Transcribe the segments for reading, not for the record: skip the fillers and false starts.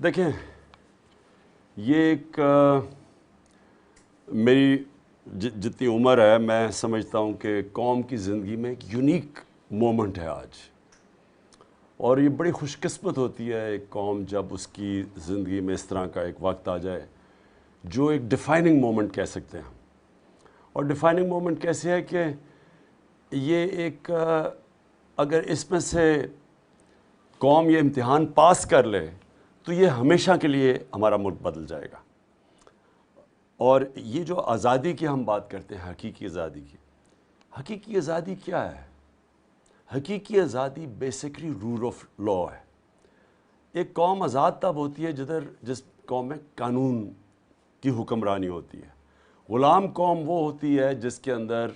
دیکھیں یہ ایک میری جتنی عمر ہے میں سمجھتا ہوں کہ قوم کی زندگی میں ایک یونیک مومنٹ ہے آج، اور یہ بڑی خوش قسمت ہوتی ہے ایک قوم جب اس کی زندگی میں اس طرح کا ایک وقت آ جائے جو ایک ڈیفائننگ مومنٹ کہہ سکتے ہیں. اور ڈیفائننگ مومنٹ کیسے ہے کہ یہ ایک اگر اس میں سے قوم یہ امتحان پاس کر لے تو یہ ہمیشہ کے لیے ہمارا ملک بدل جائے گا. اور یہ جو آزادی کی ہم بات کرتے ہیں، حقیقی آزادی کی، حقیقی آزادی کیا ہے؟ حقیقی آزادی بیسکلی رول آف لا ہے. ایک قوم آزاد تب ہوتی ہے جس قوم میں قانون کی حکمرانی ہوتی ہے. غلام قوم وہ ہوتی ہے جس کے اندر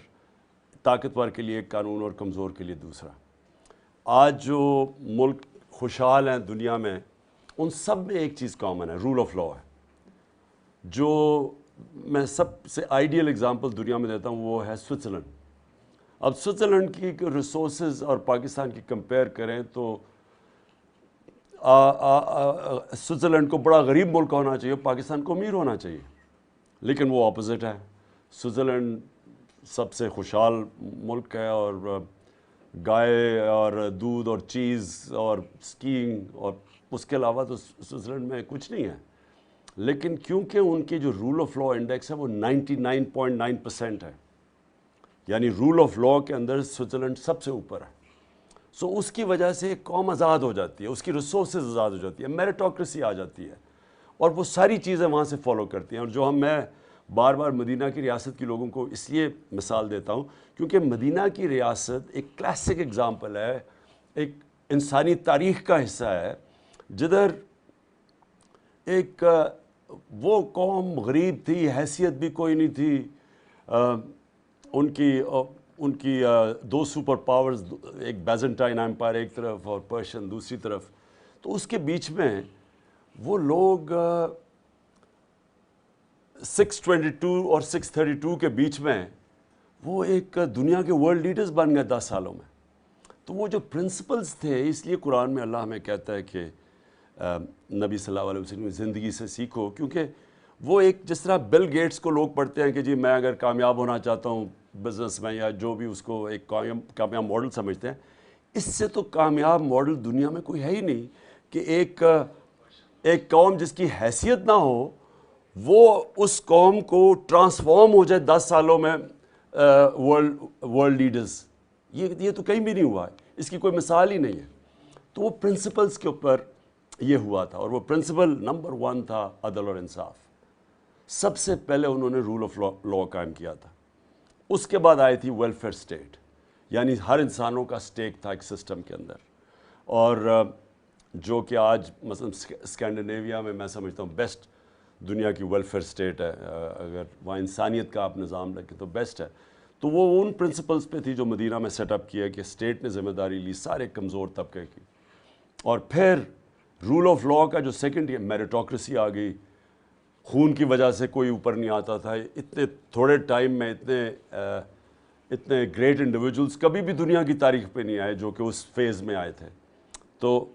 طاقتور کے لیے قانون اور کمزور کے لیے دوسرا. آج جو ملک خوشحال ہیں دنیا میں، ان سب میں ایک چیز کامن ہے، رول آف لا ہے. جو میں سب سے آئیڈیل اگزامپل دنیا میں دیتا ہوں وہ ہے سوئٹزرلینڈ. اب سوئٹزرلینڈ کی ریسورسز اور پاکستان کی کمپیئر کریں تو سوئٹزرلینڈ کو بڑا غریب ملک ہونا چاہیے، پاکستان کو امیر ہونا چاہیے، لیکن وہ اپوزٹ ہے. سوئٹزرلینڈ سب سے خوشحال ملک ہے، اور گائے اور دودھ اور چیز اور اسکیئنگ، اور اس کے علاوہ تو سوئٹزرلینڈ میں کچھ نہیں ہے. لیکن کیونکہ ان کی جو رول آف لا انڈیکس ہے وہ 99.9% ہے، یعنی رول آف لا کے اندر سوئٹزرلینڈ سب سے اوپر ہے. سو اس کی وجہ سے ایک قوم آزاد ہو جاتی ہے، اس کی ریسورسز آزاد ہو جاتی ہے، میریٹوکریسی آ جاتی ہے، اور وہ ساری چیزیں وہاں سے فالو کرتی ہیں. اور جو میں بار بار مدینہ کی ریاست کے لوگوں کو اس لیے مثال دیتا ہوں کیونکہ مدینہ کی ریاست ایک کلاسک اگزامپل ہے، ایک انسانی تاریخ کا حصہ ہے جدھر ایک وہ قوم غریب تھی، حیثیت بھی کوئی نہیں تھی. ان کی دو سپر پاورز، ایک بیزنٹائن ایمپائر ایک طرف اور پرشین دوسری طرف. تو اس کے بیچ میں وہ لوگ 622 اور 632 کے بیچ میں وہ ایک دنیا کے ورلڈ لیڈرز بن گئے 10 سالوں میں. تو وہ جو پرنسپلز تھے، اس لیے قرآن میں اللہ ہمیں کہتا ہے کہ نبی صلی اللہ علیہ وسلم کی زندگی سے سیکھو، کیونکہ وہ ایک جس طرح بل گیٹس کو لوگ پڑھتے ہیں کہ جی میں اگر کامیاب ہونا چاہتا ہوں بزنس میں، یا جو بھی اس کو ایک کامیاب ماڈل سمجھتے ہیں، اس سے تو کامیاب ماڈل دنیا میں کوئی ہے ہی نہیں کہ ایک قوم جس کی حیثیت نہ ہو وہ اس قوم کو ٹرانسفارم ہو جائے 10 سالوں میں ورلڈ لیڈرز. یہ تو کہیں بھی نہیں ہوا ہے، اس کی کوئی مثال ہی نہیں ہے. تو وہ پرنسپلز کے اوپر یہ ہوا تھا، اور وہ پرنسپل نمبر 1 تھا عدل اور انصاف. سب سے پہلے انہوں نے رول آف لا قائم کیا تھا. اس کے بعد آئی تھی ویلفیئر اسٹیٹ، یعنی ہر انسانوں کا اسٹیک تھا ایک سسٹم کے اندر. اور جو کہ آج مثلا اسکینڈینیویا میں میں سمجھتا ہوں بیسٹ دنیا کی ویلفیئر اسٹیٹ ہے. اگر وہاں انسانیت کا آپ نظام رکھیں تو بیسٹ ہے. تو وہ ان پرنسپلز پہ تھی جو مدینہ میں سیٹ اپ کیا کہ اسٹیٹ نے ذمہ داری لی سارے کمزور طبقے کی. اور پھر رول آف لا کا جو سیکنڈ یہ میریٹوکریسی آ گئی. خون کی وجہ سے کوئی اوپر نہیں آتا تھا. اتنے تھوڑے ٹائم میں اتنے گریٹ انڈیویجولز کبھی بھی دنیا کی تاریخ پہ نہیں آئے جو کہ اس فیز میں آئے تھے. تو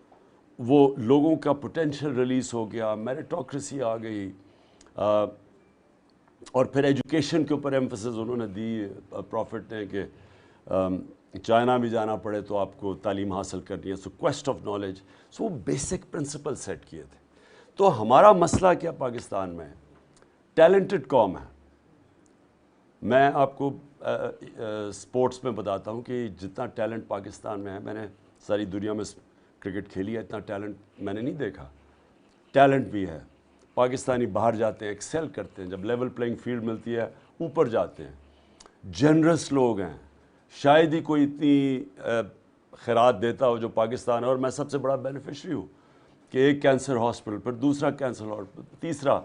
وہ لوگوں کا پوٹینشیل ریلیز ہو گیا، میریٹوکریسی آ گئی. اور پھر ایجوکیشن کے اوپر ایمفسس انہوں نے دی پروفٹ نے کہ چائنا بھی جانا پڑے تو آپ کو تعلیم حاصل کرنی ہے. سو کویسٹ آف نالج. سو وہ بیسک پرنسپل سیٹ کیے تھے. تو ہمارا مسئلہ کیا پاکستان میں؟ ٹیلنٹڈ قوم ہے. میں آپ کو سپورٹس میں بتاتا ہوں کہ جتنا ٹیلنٹ پاکستان میں ہے، میں نے ساری دنیا میں کرکٹ کھیلی ہے، اتنا ٹیلنٹ میں نے نہیں دیکھا. ٹیلنٹ بھی ہے. پاکستانی باہر جاتے ہیں، ایکسیل کرتے ہیں، جب لیول پلینگ فیلڈ ملتی ہے اوپر جاتے ہیں. جنرس لوگ ہیں. شاید ہی کوئی اتنی خیرات دیتا ہو جو پاکستان ہے. اور میں سب سے بڑا بینیفیشری ہوں کہ ایک کینسر ہاسپٹل پر دوسرا کینسر ہاسپٹل تیسرا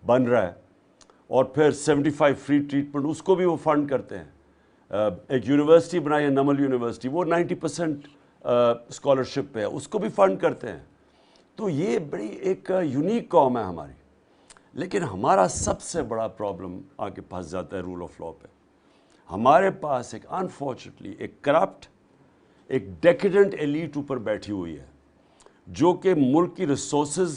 بن رہا ہے، اور پھر 75 فری ٹریٹمنٹ اس کو بھی وہ فنڈ کرتے ہیں. ایک یونیورسٹی بنائی ہے نمل یونیورسٹی، وہ 90% اسکالرشپ پہ ہے، اس کو بھی فنڈ کرتے ہیں. تو یہ بڑی ایک یونیک قوم ہے ہماری. لیکن ہمارا سب سے بڑا پرابلم آ کے پھنس جاتا ہے رول آف لا پہ. ہمارے پاس ایک انفارچونیٹلی ایک کرپٹ، ایک ڈیکیڈنٹ ایلیٹ اوپر بیٹھی ہوئی ہے جو کہ ملک کی ریسورسز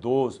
2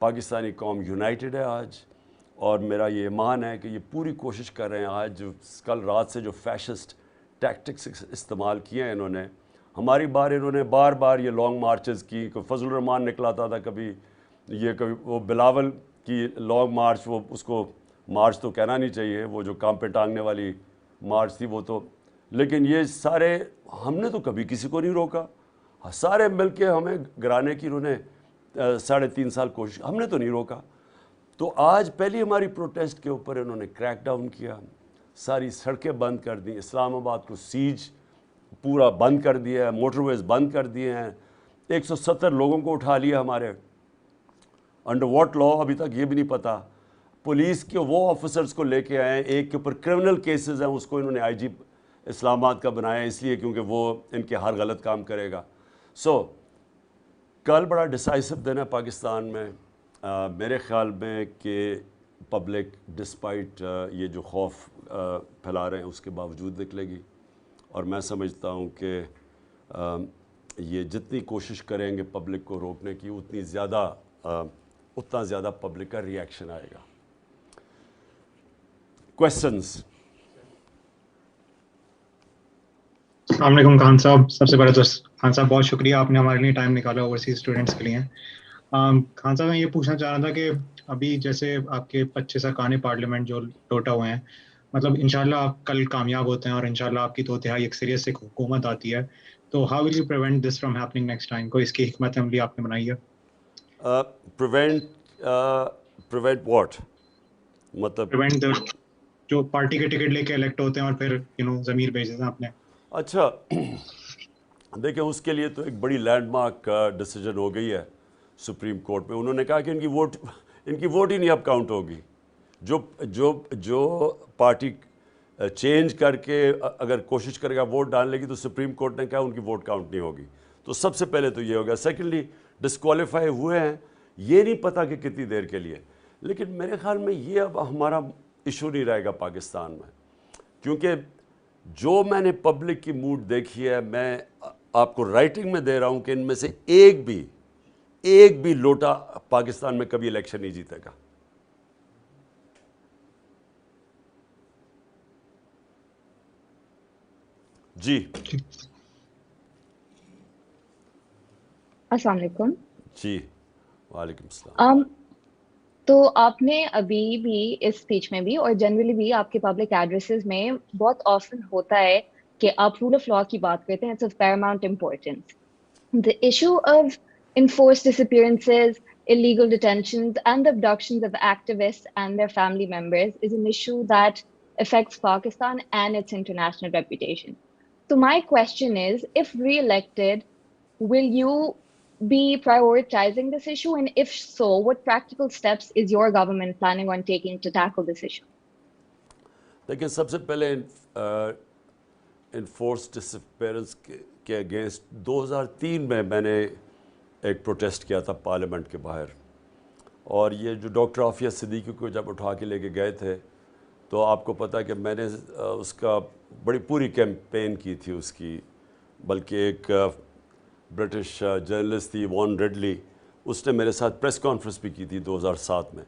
پاکستانی قوم یونائٹڈ ہے آج، اور میرا یہ ایمان ہے کہ یہ پوری کوشش کر رہے ہیں آج جو کل رات سے جو فیشسٹ ٹیکٹکس استعمال کیے ہیں انہوں نے ہماری انہوں نے بار بار یہ لانگ مارچز کی. کوئی فضل الرحمان نکلاتا تھا کبھی، یہ کبھی وہ بلاول کی لانگ مارچ، وہ اس کو مارچ تو کہنا نہیں چاہیے، وہ جو کام پہ ٹانگنے والی مارچ تھی وہ تو، لیکن یہ سارے ہم نے تو کبھی کسی کو نہیں روکا، سارے مل کے ہمیں گرانے کی انہوں نے 3.5 سال کوشش، ہم نے تو نہیں روکا. تو آج پہلی ہماری پروٹیسٹ کے اوپر انہوں نے کریک ڈاؤن کیا، ساری سڑکیں بند کر دیں، اسلام آباد کو سیج پورا بند کر دیا ہے، موٹر ویز بند کر دیے ہیں، 170 لوگوں کو اٹھا لیا ہمارے انڈر واٹ لا ابھی تک یہ بھی نہیں پتا. پولیس کے وہ آفیسرز کو لے کے آئے ہیں، ایک کے اوپر کرمنل کیسز ہیں، اس کو انہوں نے آئی جی اسلام آباد کا بنایا اس لیے کیونکہ وہ ان کے ہر غلط کام کرے گا. کل بڑا ڈسائسو دن ہے پاکستان میں، میرے خیال میں کہ پبلک ڈسپائٹ یہ جو خوف پھیلا رہے ہیں اس کے باوجود نکلے گی، اور میں سمجھتا ہوں کہ یہ جتنی کوشش کریں گے پبلک کو روکنے کی اتنا زیادہ پبلک کا ری ایکشن آئے گا. کویسچنز؟ السلام علیکم خان صاحب. سب سے پہلے تو خان صاحب بہت شکریہ، آپ نے ہمارے لیے ٹائم نکالا اوورسیز اسٹوڈنٹس کے لیے. خان صاحب میں یہ پوچھنا چاہ رہا تھا کہ ابھی جیسے آپ کے 25 ارکان پارلیمنٹ جو ٹوٹا ہوئے ہیں، مطلب انشاءاللہ آپ کل کامیاب ہوتے ہیں اور انشاءاللہ آپ کی 2/3 اکثریت سے حکومت آتی ہے، تو how will you prevent this from happening next time? کوئی اس کی حکمت عملی آپ نے بنائی ہے؟ پریونٹ واٹ مطلب؟ پریونٹ جو پارٹی کے ٹکٹ لے کے الیکٹ ہوتے ہیں اور پھر ضمیر بھیج دیتے ہیں آپ نے. اچھا دیکھیں اس کے لیے تو ایک بڑی لینڈ مارک ڈیسیجن ہو گئی ہے سپریم کورٹ میں. انہوں نے کہا کہ ان کی ووٹ ہی نہیں اب کاؤنٹ ہوگی. جو پارٹی چینج کر کے اگر کوشش کرے گا ووٹ ڈالنے کی تو سپریم کورٹ نے کہا ان کی ووٹ کاؤنٹ نہیں ہوگی. تو سب سے پہلے تو یہ ہوگا. سیکنڈلی ڈسکوالیفائی ہوئے ہیں، یہ نہیں پتہ کہ کتنی دیر کے لیے، لیکن میرے خیال میں یہ اب ہمارا ایشو نہیں رہے گا پاکستان میں، کیونکہ جو میں نے پبلک کی موڈ دیکھی ہے، میں آپ کو رائٹنگ میں دے رہا ہوں کہ ان میں سے ایک بھی لوٹا پاکستان میں کبھی الیکشن نہیں جیتے گا. جی السلام علیکم. جی وعلیکم السلام. تو آپ نے ابھی بھی اس اسپیچ میں بھی اور جنرلی بھی آپ کے پبلک ایڈریسز میں بہت آفن ہوتا ہے کہ آپ رول آف لا کی بات کرتے ہیں. It's of paramount importance. The issue of enforced disappearances, illegal detentions, and the abductions of activists and their family members is an issue that affects Pakistan and its international reputation. So my question is, if re-elected, will you be prioritizing this issue? And if so, what practical steps is your government planning on taking to tackle this issue? دیکھیں سب سے پہلے enforce ڈسپیئرنس کے against 2003 میں نے ایک protest کیا تھا parliament کے باہر، اور یہ جو ڈاکٹر عافیہ صدیقی کو جب اٹھا کے لے کے گئے تھے تو آپ کو پتہ کہ میں نے اس کا بڑی پوری کیمپین کی تھی اس کی. بلکہ ایک برٹش جرنلسٹ تھی وان ریڈلی، اس نے میرے ساتھ پریس کانفرنس بھی کی تھی 2007 میں.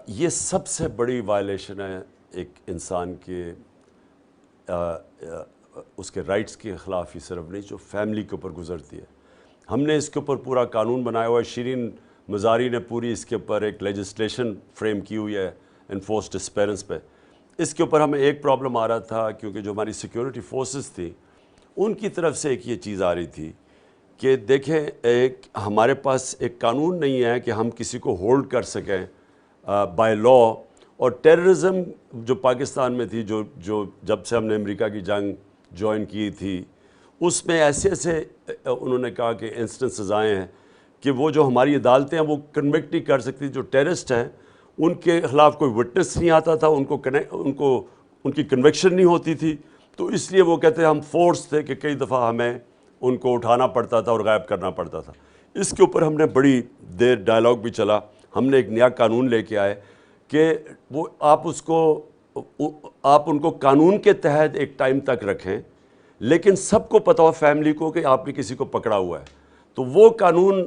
یہ سب سے بڑی وائلیشن ہے ایک انسان کے اس کے رائٹس کے خلاف ہی صرف نہیں، جو فیملی کے اوپر گزرتی ہے. ہم نے اس کے اوپر پورا قانون بنایا ہوا ہے. شیرین مزاری نے پوری اس کے اوپر ایک لیجسلیشن فریم کی ہوئی ہے انفورس ڈسپیئرنس پہ. اس کے اوپر ہمیں ایک پرابلم آ رہا تھا کیونکہ جو ہماری سیکیورٹی فورسز تھیں ان کی طرف سے ایک یہ چیز آ رہی تھی کہ دیکھیں ہمارے پاس ایک قانون نہیں ہے کہ ہم کسی کو ہولڈ کر سکیں بائی لا. اور ٹیررزم جو پاکستان میں تھی، جو جب سے ہم نے امریکہ کی جنگ جوائن کی تھی، اس میں ایسے انہوں نے کہا کہ انسٹنسز آئے ہیں کہ وہ جو ہماری عدالتیں ہیں وہ کنوکٹ نہیں کر سکتی. جو ٹیررسٹ ہیں ان کے خلاف کوئی وٹنس نہیں آتا تھا، ان کی کنوکشن نہیں ہوتی تھی. تو اس لیے وہ کہتے ہیں ہم فورس تھے کہ کئی دفعہ ہمیں ان کو اٹھانا پڑتا تھا اور غائب کرنا پڑتا تھا. اس کے اوپر ہم نے بڑی دیر ڈائلاگ بھی چلا. ہم نے ایک نیا قانون لے کے آئے کہ وہ آپ ان کو قانون کے تحت ایک ٹائم تک رکھیں، لیکن سب کو پتہ ہو فیملی کو کہ آپ نے کسی کو پکڑا ہوا ہے. تو وہ قانون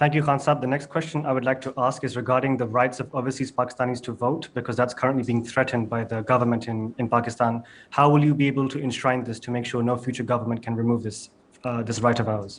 Thank you, Khan Saab. The next question I would like to ask is regarding the rights of overseas Pakistanis to vote, because that's currently being threatened by the government in Pakistan. How will you be able to enshrine this to make sure no future government can remove this right of ours?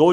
2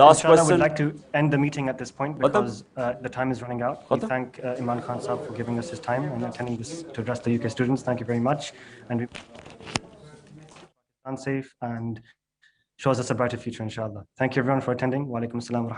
Last inshallah, question. we'd like to end the meeting at this point because the time is running out. We thank Imran Khan Saab for giving us his time and attending this to address the UK students. Thank you very much. And we unsafe and shows us a brighter future, inshallah. Thank you everyone for attending. Wa alaikum assalam wa rahmatullah.